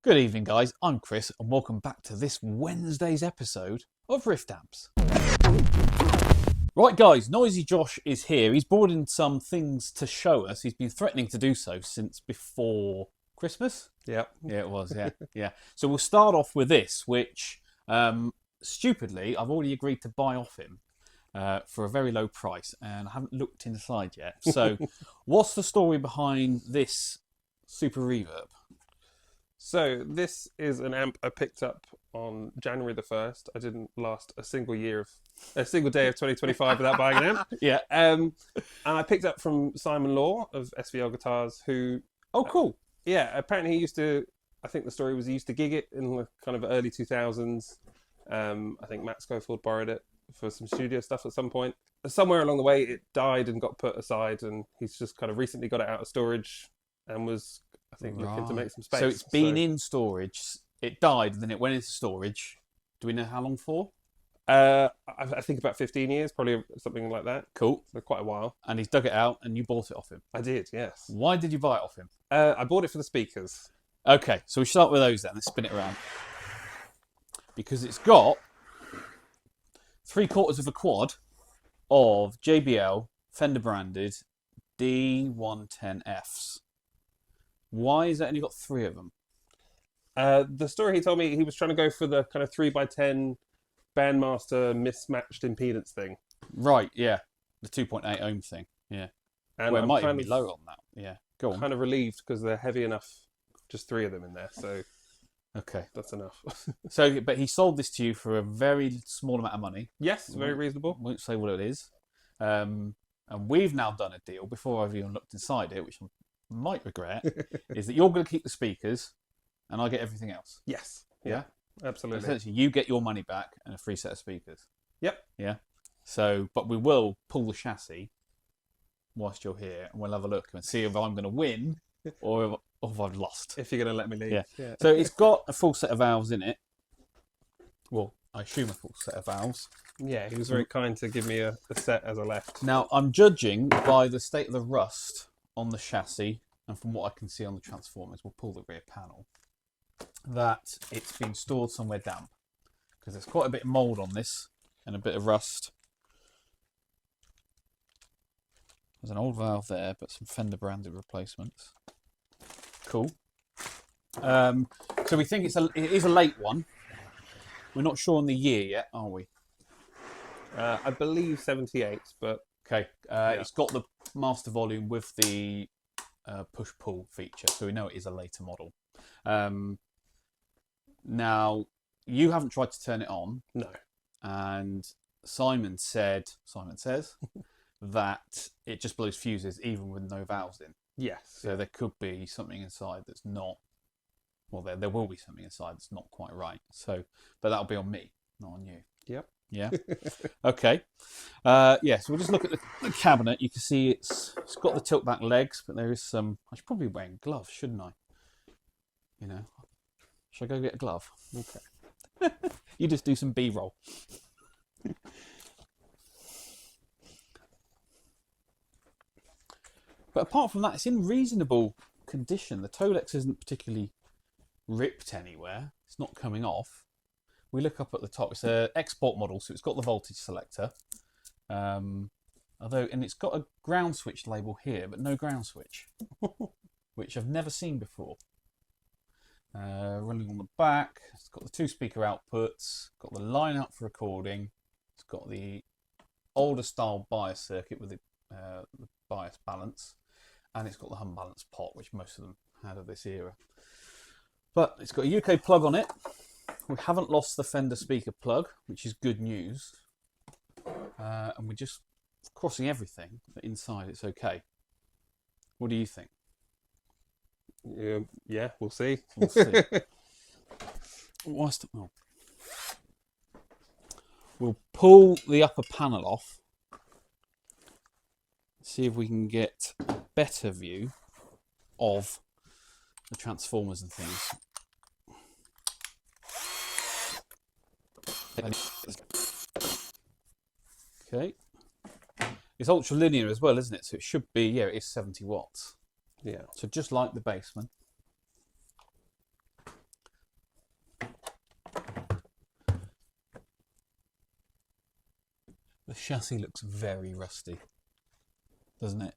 Good evening, guys. I'm Chris, and welcome back to this Wednesday's episode of Rift Amps. Right, guys, Noisy Josh is here. He's brought in some things to show us. He's been threatening to do so since before Christmas. Yep. Yeah, it was. Yeah. So we'll start off with this, which stupidly I've already agreed to buy off him for a very low price, and I haven't looked inside yet. So, what's the story behind this super reverb? So this is an amp I picked up on January the 1st. I didn't last a single day of 2025 without buying an amp. Yeah. And I picked up from Simon Law of SVL Guitars, who... Oh, cool. Yeah, apparently he used to... I think the story was he used to gig it in the kind of early 2000s. I think Matt Schofield borrowed it for some studio stuff at some point. Somewhere along the way it died and got put aside, and he's just kind of recently got it out of storage and was... I think looking to make some space. So it's been in storage. It died, and then it went into storage. Do we know how long for? I think about 15 years, probably something like that. Cool. So quite a while. And he's dug it out, and you bought it off him. I did, yes. Why did you buy it off him? I bought it for the speakers. Okay, so we start with those then. Let's spin it around. Because it's got 3/4 of a quad of JBL Fender branded D110Fs. Why has it only got 3 of them? The story he told me, he was trying to go for the kind of 3x10 Bandmaster mismatched impedance thing. Right, yeah. The 2.8 ohm thing, yeah. And well, it I'm might kind even be low on that. Yeah, go on. Kind of relieved because they're heavy enough, just 3 of them in there, so okay, that's enough. So, but he sold this to you for a very small amount of money. Yes, very reasonable. Won't say what it is. And we've now done a deal, before I've even looked inside it, which I might regret, is that you're going to keep the speakers and I get everything else. Yes. Yeah? Absolutely. Essentially, you get your money back and a free set of speakers. Yep. Yeah? So, but we will pull the chassis whilst you're here, and we'll have a look and see if I'm going to win or if I've lost. If you're going to let me leave. Yeah. So it's got a full set of valves in it. Well, I assume a full set of valves. Yeah, he was very kind to give me a set as I left. Now, I'm judging by the state of the rust on the chassis, and from what I can see on the transformers, we'll pull the rear panel, that it's been stored somewhere damp, because there's quite a bit of mould on this and a bit of rust. There's an old valve there, but some Fender branded replacements. Cool. So we think it is a late one. We're not sure on the year yet, are we? I believe 78, but... Okay, It's got the master volume with the push-pull feature, so we know it is a later model. Now, you haven't tried to turn it on. No. And Simon says that it just blows fuses even with no valves in. Yes. So there could be something inside that's not... Well, there will be something inside that's not quite right. So, but that'll be on me, not on you. Yep. Yeah. Okay. So we'll just look at the cabinet. You can see it's got the tilt back legs, but there is some... I should probably be wearing gloves, shouldn't I? You know. Should I go get a glove? Okay. You just do some B-roll. But apart from that, it's in reasonable condition. The Tolex isn't particularly ripped anywhere. It's not coming off. We look up at the top. It's an export model, so it's got the voltage selector. And it's got a ground switch label here, but no ground switch, which I've never seen before. Running on the back, it's got the 2 speaker outputs, got the line out for recording, it's got the older style bias circuit with the bias balance, and it's got the hum balance pot, which most of them had of this era. But it's got a UK plug on it. We haven't lost the Fender speaker plug, which is good news. And we're just crossing everything, but inside it's okay. What do you think? Yeah, we'll see. We'll see. We'll pull the upper panel off. See if we can get a better view of the transformers and things. Okay. It's ultra linear as well, isn't it? So it should be, yeah, it is 70 watts. Yeah. So just like the Bassman. The chassis looks very rusty, doesn't it?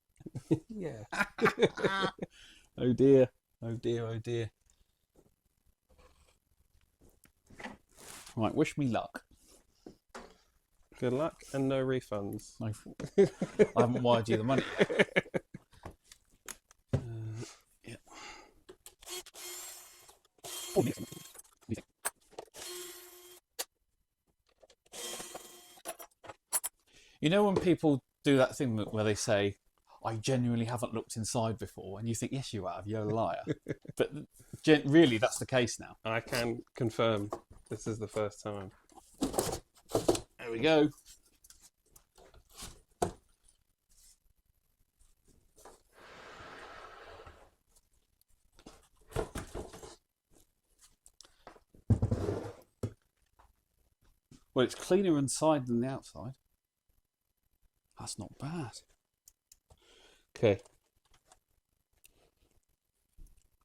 Yeah. Oh dear. Oh dear, oh dear. Right, wish me luck. Good luck and no refunds. No, I haven't wired you the money yet. Yeah. You know when people do that thing where they say, I genuinely haven't looked inside before, and you think, yes, you have, you're a liar. But really, that's the case now. I can confirm this is the first time. There we go. Well, it's cleaner inside than the outside. That's not bad. Okay.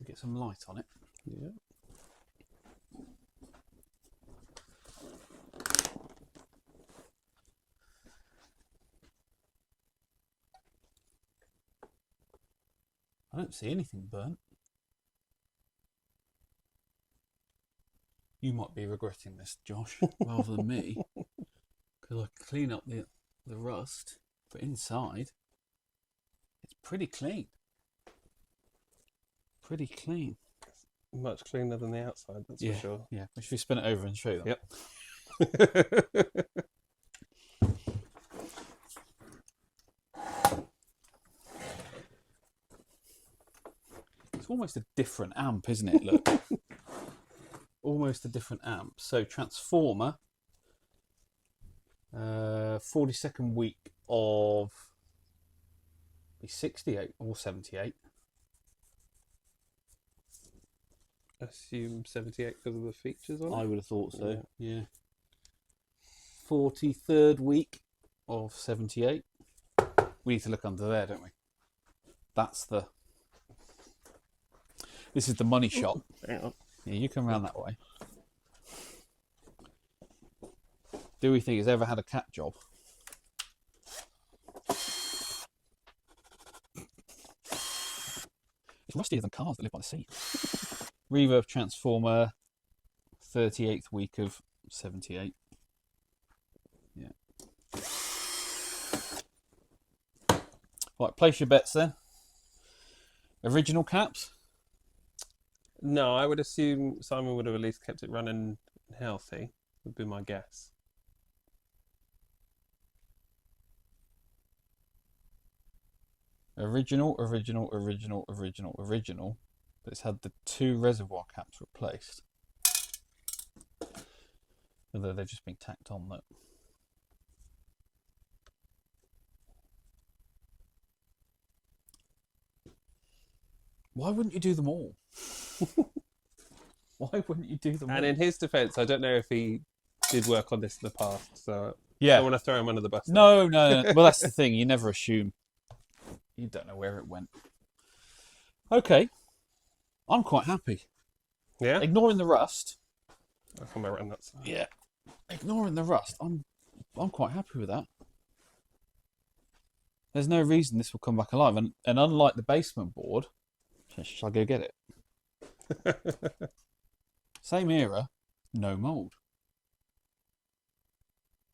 Get some light on it. Yeah. I don't see anything burnt. You might be regretting this, Josh, rather than me, because I can clean up the rust, but inside it's pretty clean. Pretty clean. Much cleaner than the outside, that's Yeah, for sure. yeah. Should we spin it over and show them? Yep. It's almost a different amp, isn't it? Look. Almost a different amp. So transformer, 42nd week of 68 or 78. Assume 78 because of the features on it. I would have thought so. Yeah. Yeah. 43rd week of 78. We need to look under there, don't we? That's the. This is the money shot. Hang on. Yeah, you come around that way. Do we think it's ever had a cat job? It's rustier than cars that live by the sea. Reverb transformer, 38th week of 78. Yeah. Right, place your bets then. Original caps? No, I would assume Simon would have at least kept it running healthy, would be my guess. Original. But it's had the 2 reservoir caps replaced. Although they've just been tacked on though. Why wouldn't you do them all? Why wouldn't you do them all? And in his defence, I don't know if he did work on this in the past, so I Yeah. don't want to throw him under the bus. No. Well, that's the thing. You never assume. You don't know where it went. Okay. I'm quite happy. Yeah? Ignoring the rust. I'll come around that side. Yeah. Ignoring the rust. I'm quite happy with that. There's no reason this will come back alive. And unlike the basement board, shall I go get it? Same era, no mould.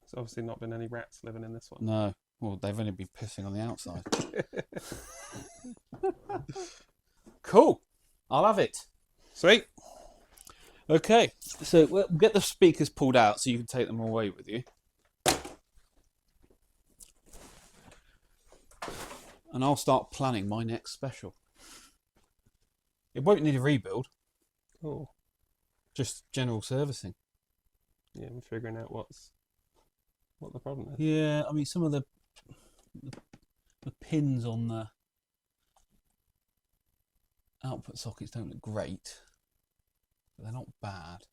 There's obviously not been any rats living in this one. No. Well, they've only been pissing on the outside. Cool. I'll have it. Sweet. Okay. So we'll get the speakers pulled out so you can take them away with you. And I'll start planning my next special. It won't need a rebuild, Oh, just general servicing. yeah, I'm figuring out what the problem is. Yeah, I mean, some of the pins on the output sockets don't look great, but they're not bad.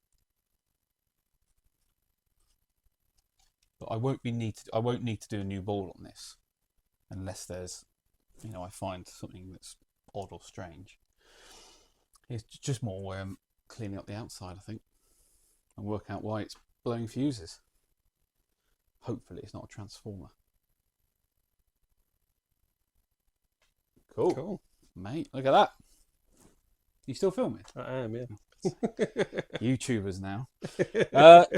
But I won't need to do a new ball on this unless there's, I find something that's odd or strange. It's just more cleaning up the outside, I think, and work out why it's blowing fuses. Hopefully it's not a transformer. Cool. Cool. Mate, look at that. You still filming? I am, yeah. YouTubers now.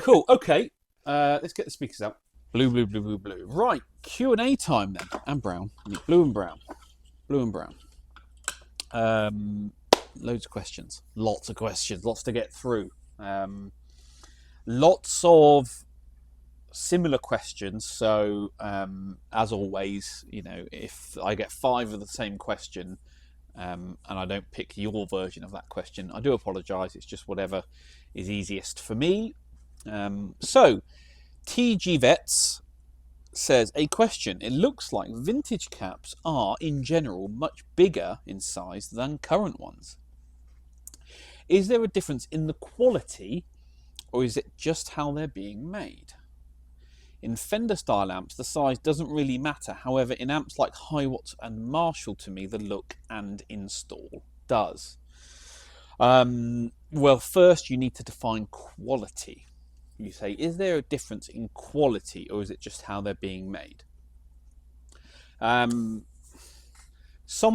Cool. Okay. Let's get the speakers out. Blue, blue, blue, blue, blue. Right. Q&A time then. And brown. Blue and brown. Blue and brown. Loads of questions. Lots of questions. Lots to get through. Lots of similar questions. So, as always, you know, if I get 5 of the same question, and I don't pick your version of that question, I do apologise. It's just whatever is easiest for me. So, TG Vets says, a question. It looks like vintage caps are, in general, much bigger in size than current ones. Is there a difference in the quality, or is it just how they're being made? In Fender style amps, the size doesn't really matter. However, in amps like Hiwatts and Marshall, to me, the look and install does. Well, first you need to define quality. You say, is there a difference in quality, or is it just how they're being made? Some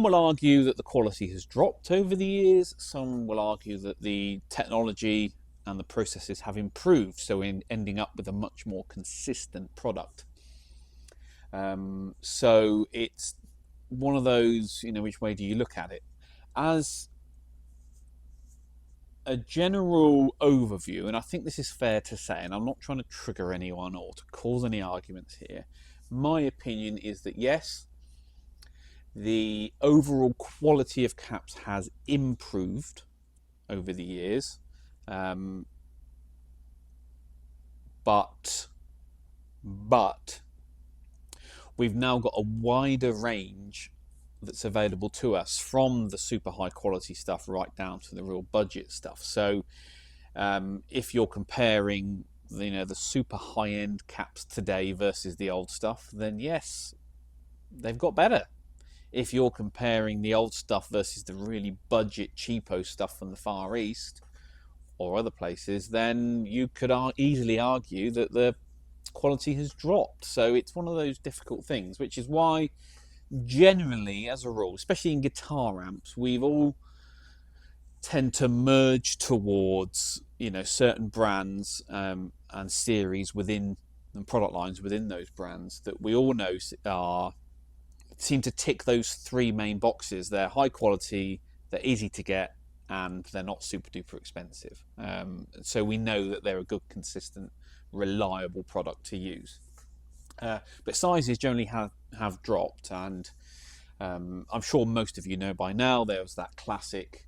will argue that the quality has dropped over the years. Some will argue that the technology and the processes have improved, so in ending up with a much more consistent product. So it's one of those, you know, which way do you look at it? As a general overview, and I think this is fair to say, and I'm not trying to trigger anyone or to cause any arguments here, my opinion is that yes, the overall quality of caps has improved over the years. But we've now got a wider range that's available to us, from the super high quality stuff right down to the real budget stuff. So if you're comparing, you know, the super high end caps today versus the old stuff, then yes, they've got better. If you're comparing the old stuff versus the really budget cheapo stuff from the Far East or other places, then you could easily argue that the quality has dropped. So it's one of those difficult things, which is why generally, as a rule, especially in guitar amps, we've all tend to merge towards, you know, certain brands and series within, and product lines within those brands that we all know seem to tick those 3 main boxes. They're high quality, they're easy to get, and they're not super duper expensive. So we know that they're a good, consistent, reliable product to use. But sizes generally have dropped, and I'm sure most of you know by now, there was that classic,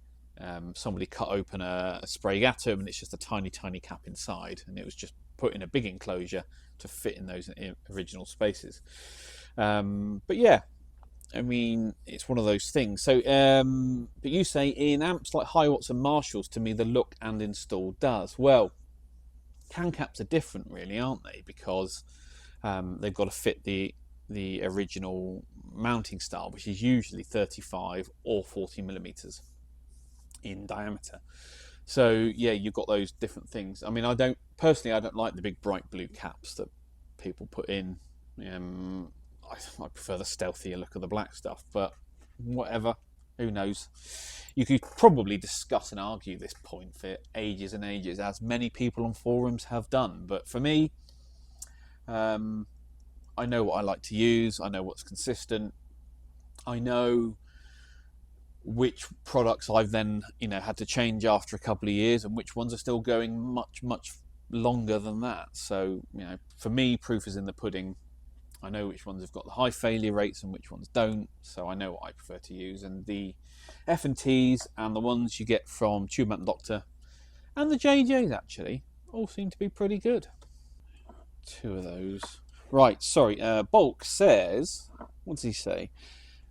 somebody cut open a spray atom and it's just a tiny cap inside, and it was just put in a big enclosure to fit in those original spaces. But yeah, I mean, it's one of those things. So, but you say in amps like Hiwatts and Marshalls, to me, the look and install does. Well, can caps are different, really, aren't they? Because they've got to fit the original mounting style, which is usually 35 or 40 millimeters in diameter. So yeah, you've got those different things. I mean, I don't like the big bright blue caps that people put in. I prefer the stealthier look of the black stuff, but whatever, who knows. You could probably discuss and argue this point for ages and ages, as many people on forums have done. But for me, I know what I like to use. I know what's consistent. I know which products I've then, you know, had to change after a couple of years, and which ones are still going much longer than that. So, you know, for me, proof is in the pudding. I know which ones have got the high failure rates and which ones don't, so I know what I prefer to use. And the F&Ts and the ones you get from Tube Amp Doctor and the JJs actually all seem to be pretty good. 2 of those. Right, sorry, Bulk says, what does he say?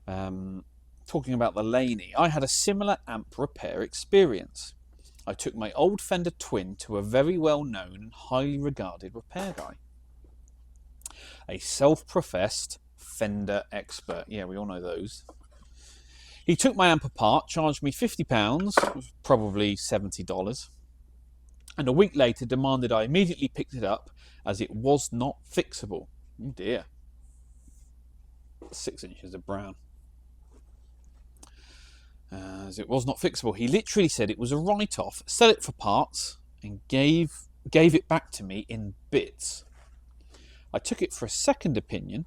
Talking about the Laney, I had a similar amp repair experience. I took my old Fender Twin to a very well-known and highly regarded repair guy. A self-professed Fender expert. Yeah, we all know those. He took my amp apart, charged me £50, probably $70, and a week later demanded I immediately picked it up as it was not fixable. Oh dear. 6 inches of brown. As it was not fixable. He literally said it was a write-off, sell it for parts, and gave it back to me in bits. I took it for a second opinion,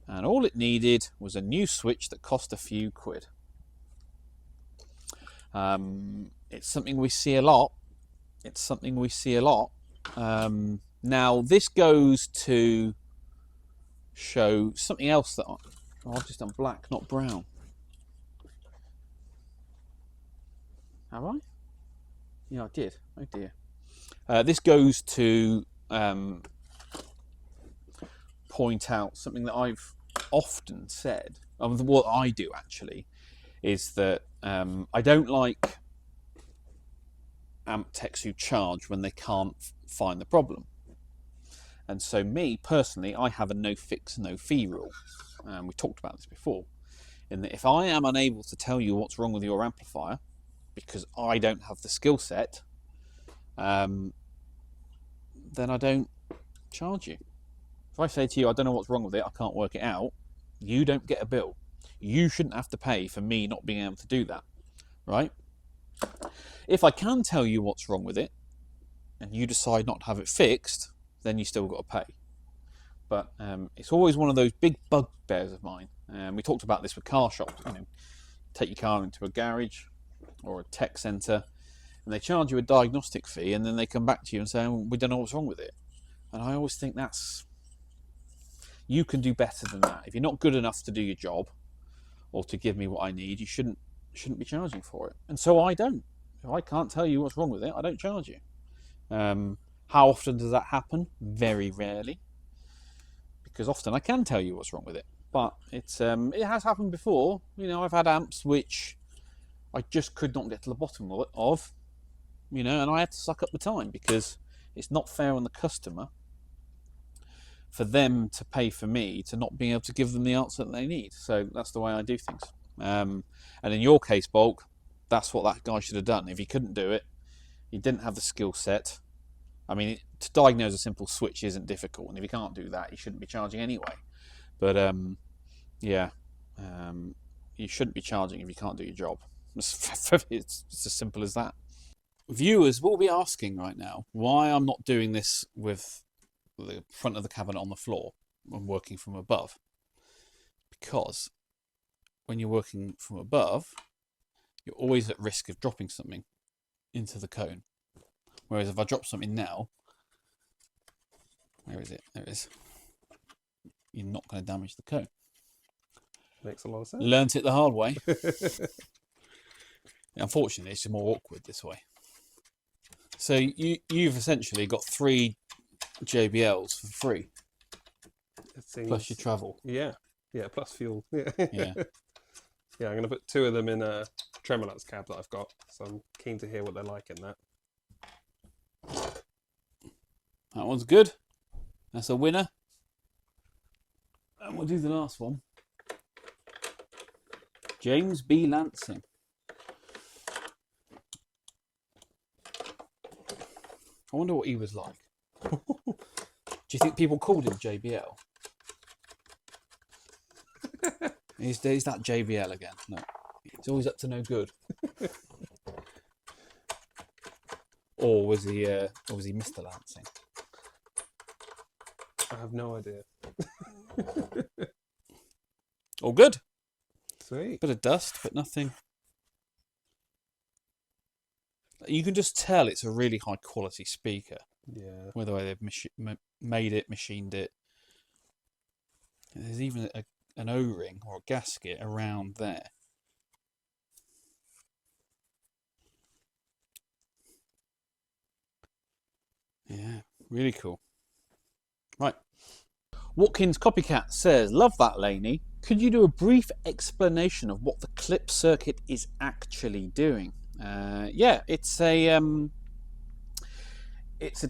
and all it needed was a new switch that cost a few quid. It's something we see a lot. Now this goes to show something else that I've just done black, not brown. Have I? Yeah, I did. Oh dear. This goes to point out something that I've often said. What I do actually is that I don't like amp techs who charge when they can't find the problem. And so me personally, I have a no fix, no fee rule. We talked about this before, in that if I am unable to tell you what's wrong with your amplifier because I don't have the skill set, then I don't charge you. If I say to you, I don't know what's wrong with it, I can't work it out, you don't get a bill. You shouldn't have to pay for me not being able to do that, right? If I can tell you what's wrong with it and you decide not to have it fixed, then you still got to pay. But it's always one of those big bugbears of mine. We talked about this with car shops. You know, take your car into a garage or a tech centre, and they charge you a diagnostic fee, and then they come back to you and say, oh, we don't know what's wrong with it. And I always think you can do better than that. If you're not good enough to do your job or to give me what I need, you shouldn't be charging for it. And so I don't. If I can't tell you what's wrong with it, I don't charge you. How often does that happen? Very rarely, because often I can tell you what's wrong with it. But it has happened before. You know, I've had amps which I just could not get to the bottom of, you know, and I had to suck up the time, because it's not fair on the customer for them to pay for me to not being able to give them the answer that they need. So that's the way I do things. And in your case, Bulk, that's what that guy should have done. If he couldn't do it, he didn't have the skill set. I mean, to diagnose a simple switch isn't difficult, and if you can't do that, you shouldn't be charging anyway. But yeah, you shouldn't be charging if you can't do your job. It's as simple as that. Viewers will be asking right now why I'm not doing this with the front of the cabinet on the floor when working from above. Because when you're working from above, you're always at risk of dropping something into the cone. Whereas if I drop something now, where is it? There it is. You're not going to damage the cone. Makes a lot of sense. Learnt it the hard way. Unfortunately, it's just more awkward this way. So you've essentially got 3 JBLs for free. Plus your travel. Yeah. Yeah, plus fuel. Yeah. Yeah. Yeah, I'm going to put 2 of them in a Tremolux cab that I've got. So I'm keen to hear what they're like in that. That one's good. That's a winner. And we'll do the last one. James B. Lansing. I wonder what he was like. Do you think people called him JBL? Is that JBL again? No. He's always up to no good. Or was he Mr. Lansing? I have no idea. All good. Sweet. Bit of dust, but nothing. You can just tell it's a really high quality speaker. Yeah. By the way they've made it, machined it. There's even an O-ring or a gasket around there. Yeah, really cool. Right. Watkins Copycat says, love that, Laney. Could you do a brief explanation of what the Klipp circuit is actually doing? Yeah, it's a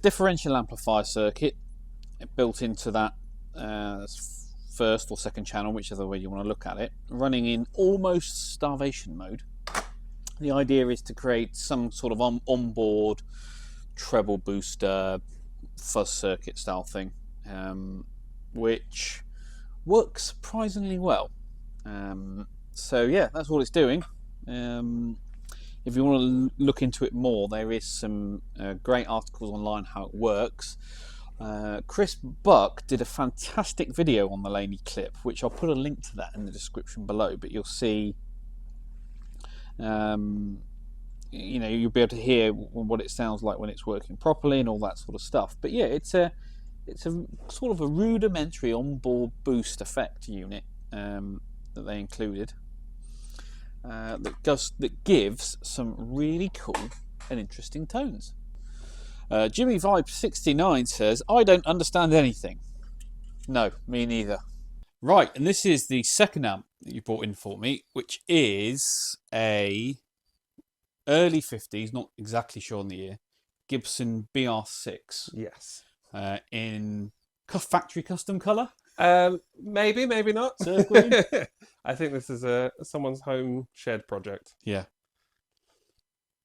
differential amplifier circuit built into that first or second channel, whichever way you want to look at it, running in almost starvation mode. The idea is to create some sort of onboard treble booster fuzz circuit style thing, which works surprisingly well. So yeah, that's what it's doing. If you want to look into it more, there is some great articles online how it works. Chris Buck did a fantastic video on the Laney Klipp, which I'll put a link to that in the description below, but you'll see, you know, you'll be able to hear what it sounds like when it's working properly and all that sort of stuff. But yeah, it's a sort of a rudimentary onboard boost effect unit that they included that gives some really cool and interesting tones. Jimmy Vibe 69 says, I don't understand anything. No, me neither. Right, and this is the second amp that you brought in for me, which is a early 50s, not exactly sure on the year, Gibson BR6. Yes. In factory custom colour? Maybe, maybe not. Surf green? I think this is someone's home shed project. Yeah.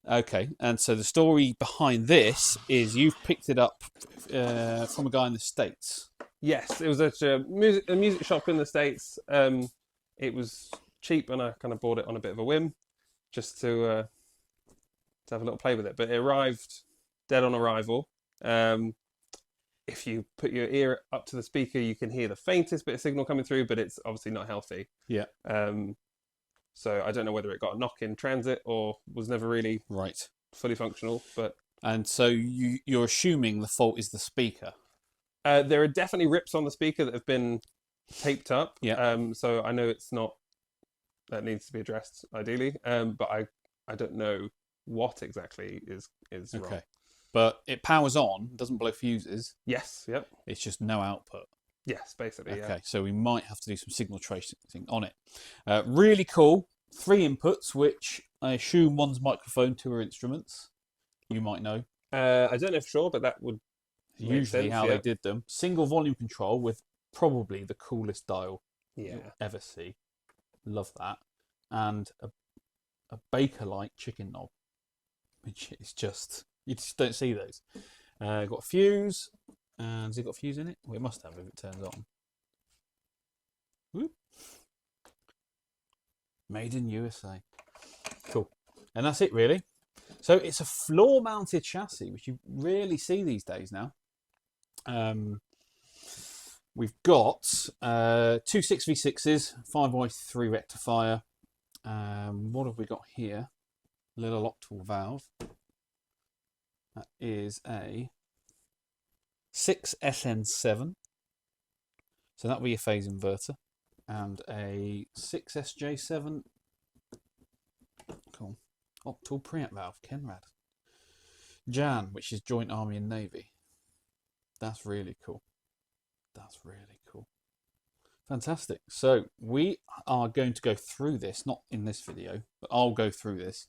Okay, and so the story behind this is you've picked it up from a guy in the States. Yes, it was at a music shop in the States. It was cheap, and I kind of bought it on a bit of a whim, just to have a little play with it. But it arrived dead on arrival. If you put your ear up to the speaker, you can hear the faintest bit of signal coming through, but it's obviously not healthy. Yeah. So I don't know whether it got a knock in transit or was never really fully functional. And so you're assuming the fault is the speaker. There are definitely rips on the speaker that have been taped up. Yeah. So I know it's not, that needs to be addressed ideally. But I don't know what exactly is wrong. But it powers on, doesn't blow fuses. Yes. Yep. It's just no output. Yes, basically. Okay, yeah. so we might have to do some signal tracing on it. Really cool. 3 inputs, which I assume one's microphone, 2 are instruments. You might know. I don't know for sure, but that would usually how they did them. Single volume control with probably the coolest dial you'll ever see. Love that. And a Baker-like chicken knob, which is just, you just don't see those. Got a fuse. And has it got a fuse in it? Well, it must have if it turns on. Whoop. Made in USA. Cool. And that's it, really. So it's a floor-mounted chassis, which you rarely see these days now. We've got 2 6v6s, 5x3 rectifier. What have we got here? Little octal valve. That is a 6SN7, so that'll be a phase inverter, and a 6SJ7, cool, octal preamp valve, Kenrad. Jan, which is Joint Army and Navy. That's really cool. That's really cool. Fantastic. So we are going to go through this, not in this video, but I'll go through this,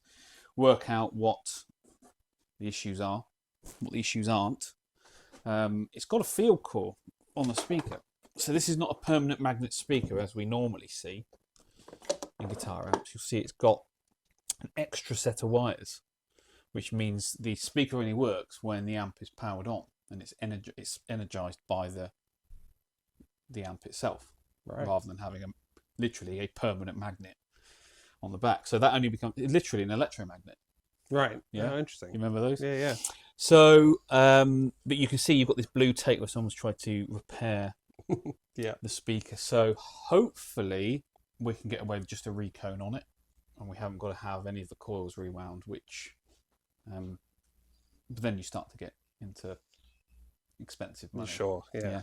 work out what the issues are, what the issues aren't. It's got a field core on the speaker. So this is not a permanent magnet speaker as we normally see in guitar amps. You'll see it's got an extra set of wires, which means the speaker only works when the amp is powered on and it's energized by the amp itself, rather than having literally a permanent magnet on the back. So that only becomes literally an electromagnet. Right. Yeah. Oh, interesting. You remember those? Yeah, yeah. So, but you can see you've got this blue tape where someone's tried to repair the speaker. So hopefully we can get away with just a recone on it, and we haven't got to have any of the coils rewound, which, but then you start to get into expensive money. Sure, yeah.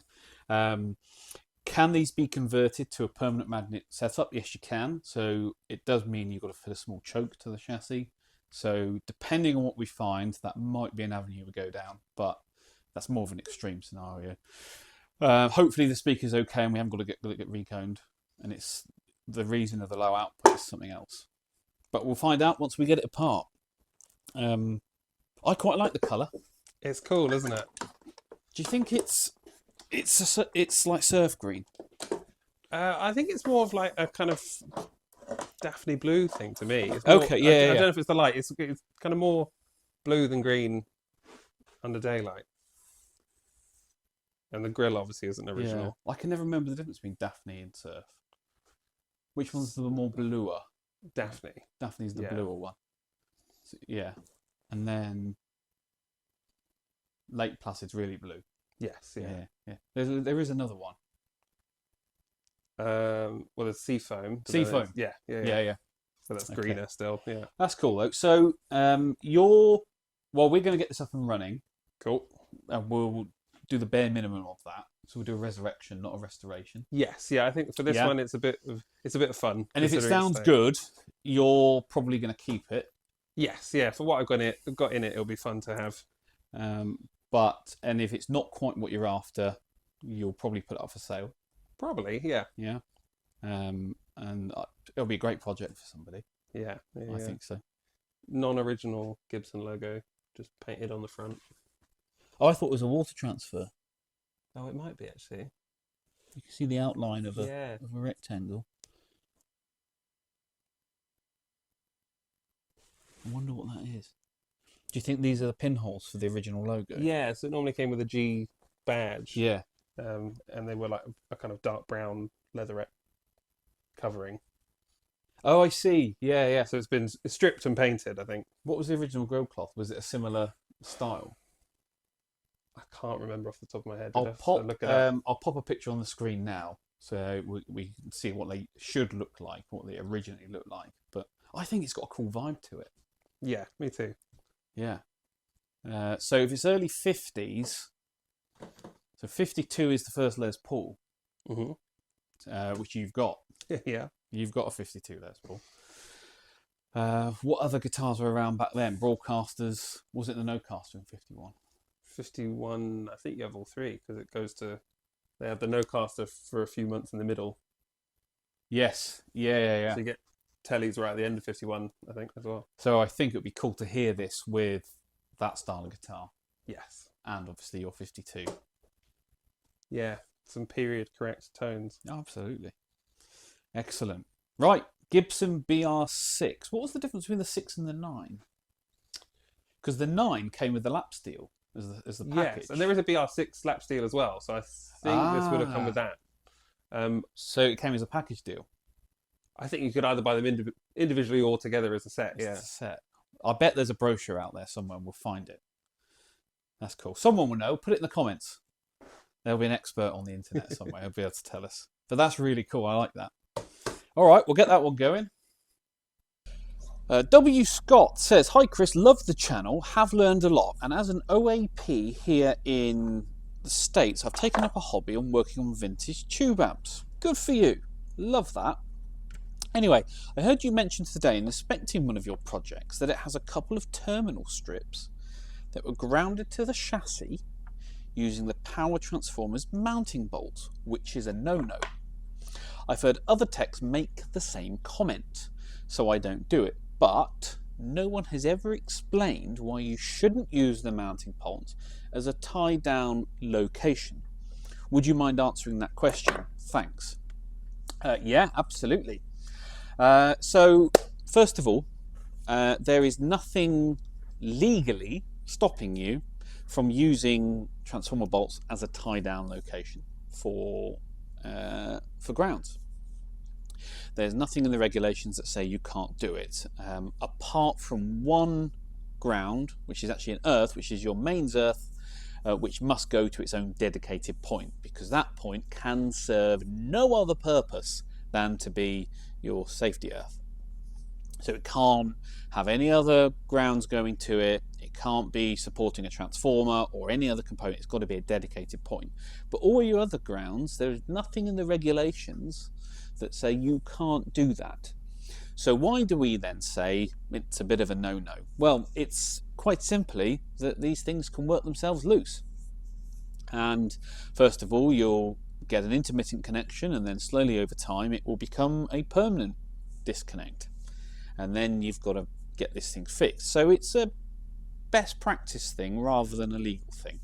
Can these be converted to a permanent magnet setup? Yes, you can. So it does mean you've got to fit a small choke to the chassis. So depending on what we find, that might be an avenue we go down, but that's more of an extreme scenario. Hopefully the speaker's okay and we haven't got to get reconed, and it's the reason of the low output is something else. But we'll find out once we get it apart. I quite like the colour. It's cool, isn't it? Do you think it's like surf green? I think it's more of like a kind of Daphne blue thing to me. It's more, okay, yeah, I don't know if it's the light. It's kind of more blue than green. under daylight. And the grill obviously isn't original. Yeah. I can never remember the difference between Daphne and Surf. Which one's the more bluer? Daphne. Daphne's the bluer one. So, yeah. And then Lake Placid's really blue. Yes, yeah. There is another one. Well, there's Seafoam. Seafoam. Yeah. So that's greener still. Yeah. That's cool though. So we're going to get this up and running. Cool. And we'll do the bare minimum of that. So we'll do a resurrection, not a restoration. Yes, yeah. I think for this one, it's a bit of fun. And if it sounds good, you're probably going to keep it. Yes, yeah. For what I've got in it, it'll be fun to have. And if it's not quite what you're after, you'll probably put it up for sale. Probably, yeah. Yeah. And it'll be a great project for somebody. Yeah, I think so. Non-original Gibson logo, just painted on the front. Oh, I thought it was a water transfer. Oh, it might be actually. You can see the outline of a rectangle. I wonder what that is. Do you think these are the pinholes for the original logo? Yeah, so it normally came with a G badge. Yeah. And they were like a kind of dark brown leatherette covering. Oh, I see. Yeah. So it's been stripped and painted, I think. What was the original grill cloth? Was it a similar style? I can't remember off the top of my head. I'll pop a picture on the screen now, so we can see what they should look like, what they originally looked like. But I think it's got a cool vibe to it. Yeah, me too. Yeah. So if it's early 50s, so 52 is the first Les Paul, which you've got. Yeah. You've got a 52 Les Paul. What other guitars were around back then? Broadcasters. Was it the Nocaster in 51? 51, I think you have all three, because it goes to... They have the Nocaster for a few months in the middle. Yes. Yeah. So you get tellies right at the end of 51, I think, as well. So I think it would be cool to hear this with that style of guitar. Yes. And obviously your 52. Yeah, some period correct tones. Oh, absolutely. Excellent. Right, Gibson BR6. What was the difference between the 6 and the 9? Because the 9 came with the lap steel as the package. Yes, and there is a BR6 lap steel as well, so I think this would have come with that. So it came as a package deal? I think you could either buy them individually or together as a set. A set. I bet there's a brochure out there somewhere and we'll find it. That's cool. Someone will know. Put it in the comments. There'll be an expert on the internet somewhere who'll be able to tell us. But that's really cool. I like that. All right, we'll get that one going. W. Scott says, "Hi Chris, love the channel, have learned a lot, and as an OAP here in the States, I've taken up a hobby on working on vintage tube amps. Good for you. Love that. Anyway, I heard you mention today in inspecting one of your projects that it has a couple of terminal strips that were grounded to the chassis using the power transformer's mounting bolt, which is a no-no. I've heard other techs make the same comment, so I don't do it. But no one has ever explained why you shouldn't use the mounting bolt as a tie-down location. Would you mind answering that question? Thanks." Yeah, absolutely. So, first of all, there is nothing legally stopping you from using transformer bolts as a tie-down location for grounds. There's nothing in the regulations that say you can't do it, apart from one ground, which is actually an earth, which is your mains earth, which must go to its own dedicated point, because that point can serve no other purpose than to be your safety earth. So it can't have any other grounds going to it, it can't be supporting a transformer or any other component, it's got to be a dedicated point. But all your other grounds, there is nothing in the regulations that say you can't do that. So why do we then say it's a bit of a no-no? Well, it's quite simply that these things can work themselves loose. And first of all, you'll get an intermittent connection, and then slowly over time it will become a permanent disconnect. And then you've got to get this thing fixed. So it's a best practice thing rather than a legal thing.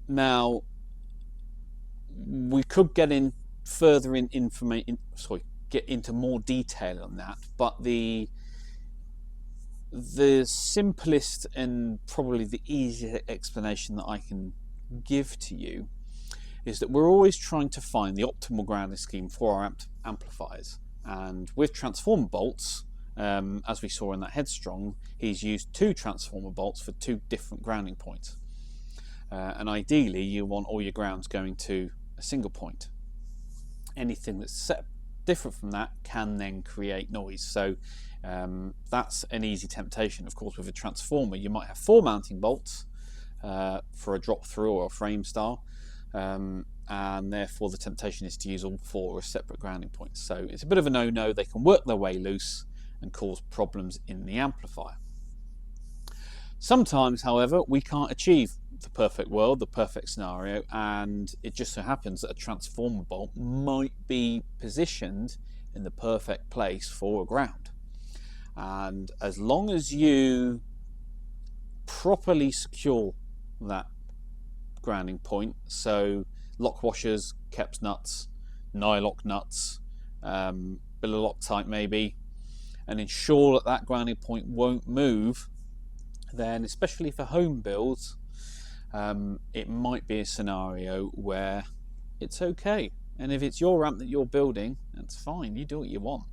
Now, we could get in further in information, get into more detail on that, but the the simplest and probably the easiest explanation that I can give to you is that we're always trying to find the optimal grounding scheme for our amplifiers. And with transformer bolts, as we saw in that Headstrong, he's used 2 transformer bolts for 2 different grounding points. And ideally, you want all your grounds going to a single point. Anything that's set different from that can then create noise. So that's an easy temptation. Of course, with a transformer, you might have 4 mounting bolts for a drop through or a frame style. And therefore the temptation is to use all 4 as separate grounding points. So it's a bit of a no-no. They can work their way loose and cause problems in the amplifier. Sometimes, however, we can't achieve the perfect world, the perfect scenario, and it just so happens that a transformer bolt might be positioned in the perfect place for a ground. And as long as you properly secure that grounding point, so lock washers, Keps nuts, nylock nuts, bit of Loctite maybe, and ensure that that grounding point won't move, then especially for home builds, it might be a scenario where it's okay. And if it's your amp that you're building, that's fine, you do what you want.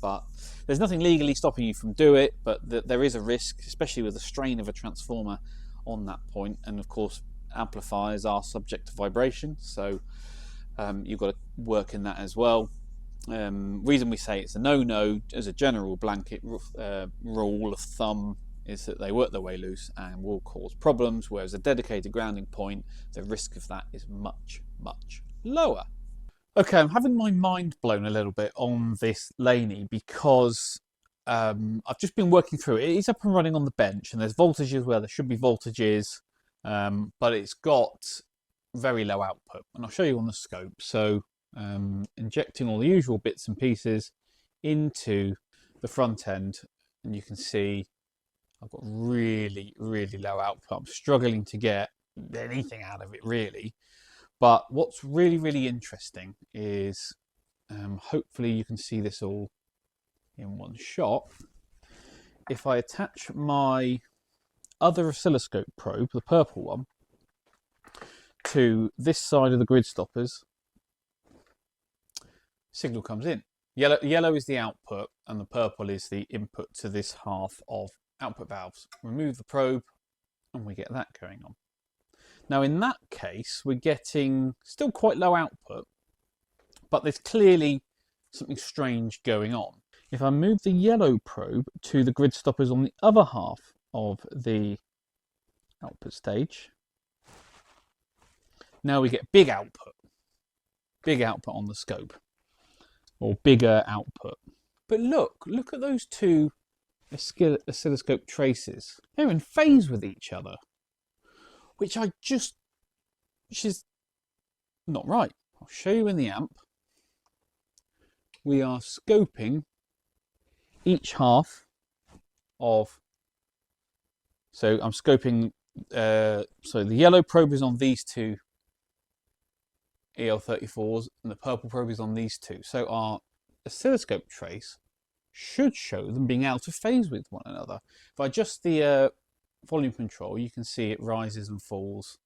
But there's nothing legally stopping you from doing it, but there is a risk, especially with the strain of a transformer on that point. And of course, amplifiers are subject to vibration, so you've got to work in that as well. Reason we say it's a no-no as a general blanket rule of thumb is that they work their way loose and will cause problems, whereas a dedicated grounding point, the risk of that is much, much lower. Okay, I'm having my mind blown a little bit on this Laney because I've just been working through it. It's up and running on the bench, and there's voltages where there should be voltages, but it's got very low output, and I'll show you on the scope. So injecting all the usual bits and pieces into the front end, and you can see I've got really, really low output. I'm struggling to get anything out of it really. But what's really, really interesting is, hopefully you can see this all in one shot. If I attach my other oscilloscope probe, the purple one, to this side of the grid stoppers, signal comes in. Yellow is the output and the purple is the input to this half of output valves. Remove the probe and we get that going on. Now in that case, we're getting still quite low output, but there's clearly something strange going on. If I move the yellow probe to the grid stoppers on the other half of the output stage, now we get big output on the scope, or bigger output. But look at those 2 oscilloscope traces. They're in phase with each other, which is not right. I'll show you in the amp. We are scoping each half of, so I'm scoping, so the yellow probe is on these 2 EL34s and the purple probe is on these 2. So our oscilloscope trace should show them being out of phase with one another. If I adjust the volume control, you can see it rises and falls.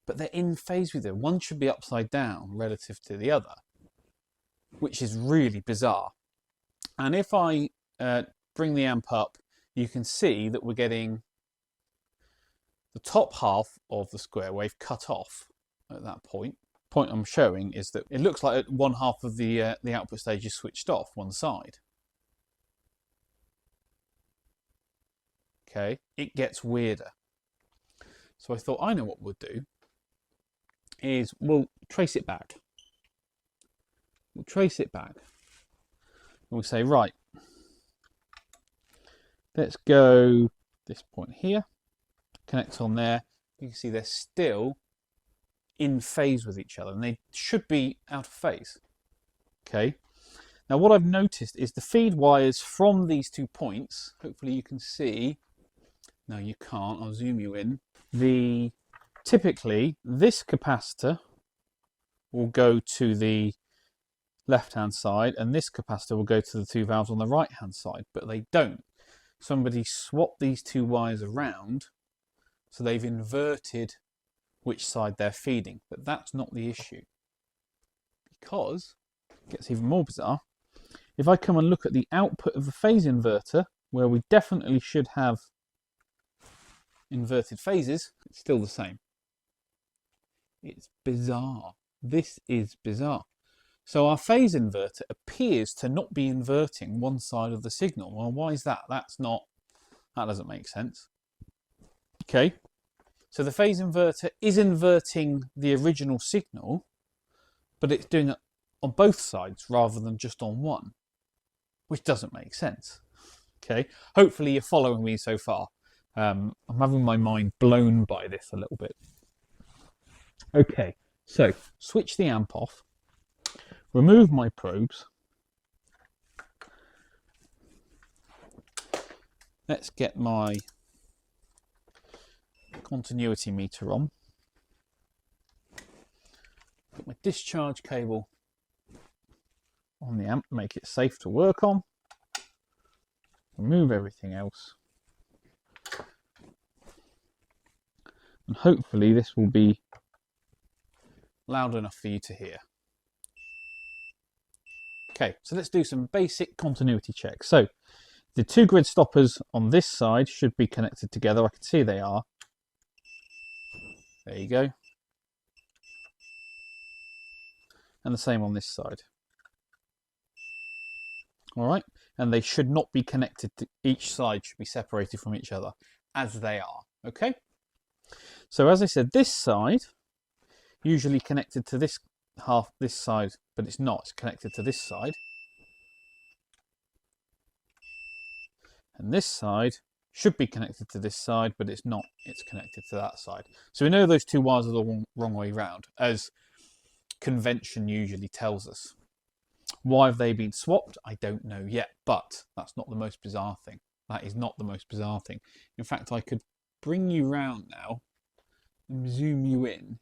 But they're in phase with it. One should be upside down relative to the other, which is really bizarre. And if I bring the amp up, you can see that we're getting the top half of the square wave cut off at that point. The point I'm showing is that it looks like one half of the output stage is switched off, one side. Okay, it gets weirder. So I thought, I know what we'll do is we'll trace it back. We'll trace it back. And we'll say, right, let's go this point here, connect on there. You can see they're still in phase with each other and they should be out of phase. Okay. Now what I've noticed is the feed wires from these 2 points, hopefully you can see, no you can't, I'll zoom you in. Typically this capacitor will go to the left hand side, and this capacitor will go to the two valves on the right hand side, but they don't. Somebody swapped these two wires around, so they've inverted which side they're feeding, but that's not the issue, because it gets even more bizarre. If I come and look at the output of the phase inverter, where we definitely should have inverted phases, it's still the same. It's bizarre. This is bizarre. So our phase inverter appears to not be inverting one side of the signal. Well, why is that? That doesn't make sense. Okay, so the phase inverter is inverting the original signal, but it's doing it on both sides rather than just on one, which doesn't make sense. Okay, hopefully you're following me so far. I'm having my mind blown by this a little bit. Okay, so switch the amp off. Remove my probes. Let's get my continuity meter on. Put my discharge cable on the amp, make it safe to work on. Remove everything else. And hopefully this will be loud enough for you to hear. Okay, so let's do some basic continuity checks. So the two grid stoppers on this side should be connected together. I can see they are. There you go. And the same on this side. All right, and they should not be connected to each side, should be separated from each other as they are. Okay, so as I said, this side usually connected to this half, this side, but it's not. It's connected to this side, and this side should be connected to this side, but it's not. It's connected to that side. So we know those two wires are the wrong way round, as convention usually tells us. Why have they been swapped? I don't know yet, but that's not the most bizarre thing. That is not the most bizarre thing. In fact, I could bring you round now and zoom you in,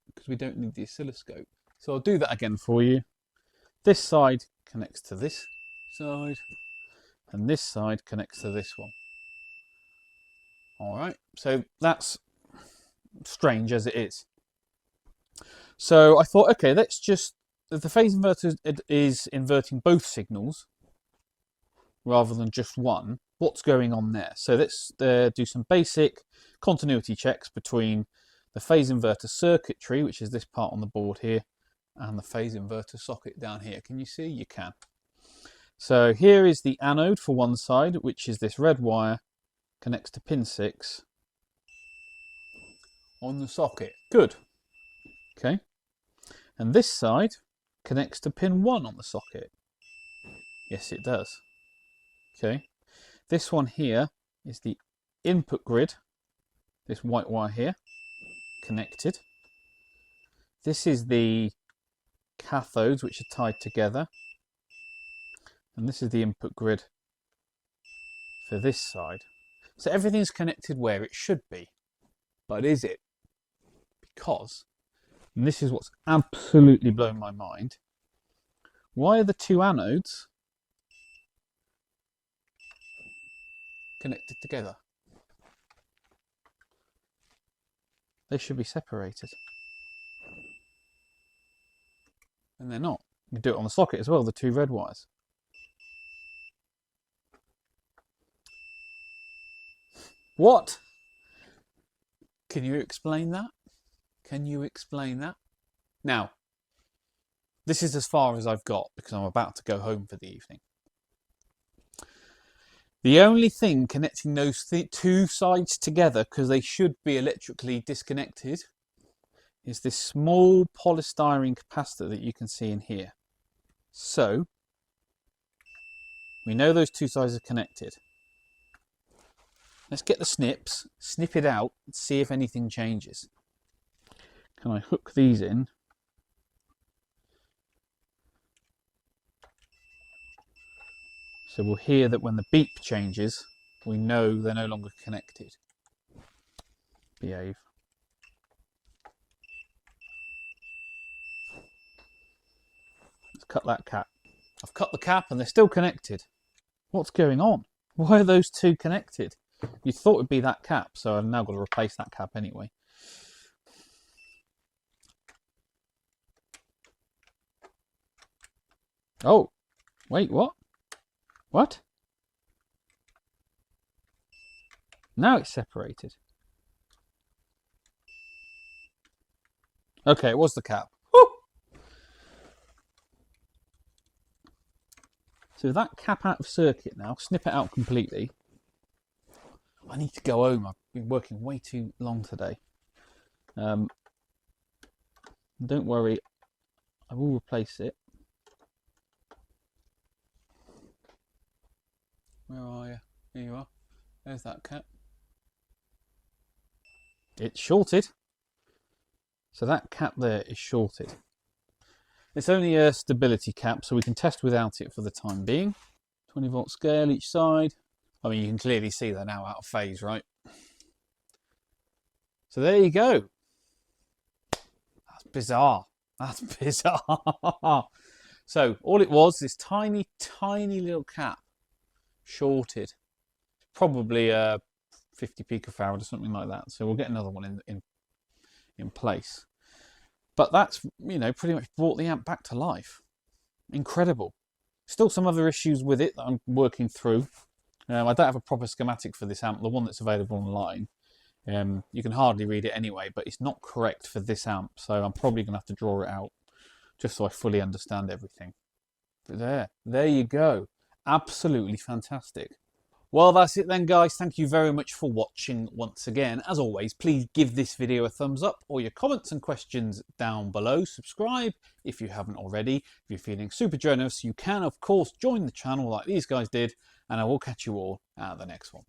because we don't need the oscilloscope. So I'll do that again for you. This side connects to this side, and this side connects to this one. All right, so that's strange as it is. So I thought, okay, let's just, if the phase inverter is inverting both signals rather than just one, what's going on there? So let's do some basic continuity checks between the phase inverter circuitry, which is this part on the board here, and the phase inverter socket down here. Can you see? You can. So here is the anode for one side, which is this red wire, connects to pin 6 on the socket. Good. Okay. And this side connects to pin 1 on the socket. Yes, it does. Okay. This one here is the input grid, this white wire here, connected. This is the cathodes, which are tied together. And this is the input grid for this side. So everything's connected where it should be. But is it? Because, and this is what's absolutely blown my mind, why are the two anodes connected together? They should be separated. And they're not. You can do it on the socket as well, the two red wires. What? Can you explain that? Can you explain that? Now, this is as far as I've got because I'm about to go home for the evening. The only thing connecting those two sides together, because they should be electrically disconnected, is this small polystyrene capacitor that you can see in here. So, we know those two sides are connected. Let's get the snips, snip it out, and see if anything changes. Can I hook these in? So we'll hear that when the beep changes, we know they're no longer connected. Behave. Let's cut that cap. I've cut the cap and they're still connected. What's going on? Why are those two connected? You thought it'd be that cap, so I've now got to replace that cap anyway. Oh, wait, what? What? Now it's separated. Okay, it was the cap. Woo! So that cap out of circuit now, snip it out completely. I need to go home. I've been working way too long today. Don't worry, I will replace it. Where are you? Here you are. There's that cap. It's shorted. So that cap there is shorted. It's only a stability cap, so we can test without it for the time being. 20 volt scale each side. I mean, you can clearly see they're now out of phase, right? So there you go. That's bizarre. That's bizarre. So all it was, this tiny, tiny little cap shorted. Probably 50 picofarad or something like that. So we'll get another one in place. But that's, you know, pretty much brought the amp back to life. Incredible. Still some other issues with it that I'm working through. I don't have a proper schematic for this amp, the one that's available online. You can hardly read it anyway, but it's not correct for this amp, so I'm probably going to have to draw it out just so I fully understand everything. But there you go. Absolutely fantastic. Well, that's it then, guys. Thank you very much for watching once again. As always, please give this video a thumbs up or your comments and questions down below. Subscribe if you haven't already. If you're feeling super generous, you can, of course, join the channel like these guys did, and I will catch you all at the next one.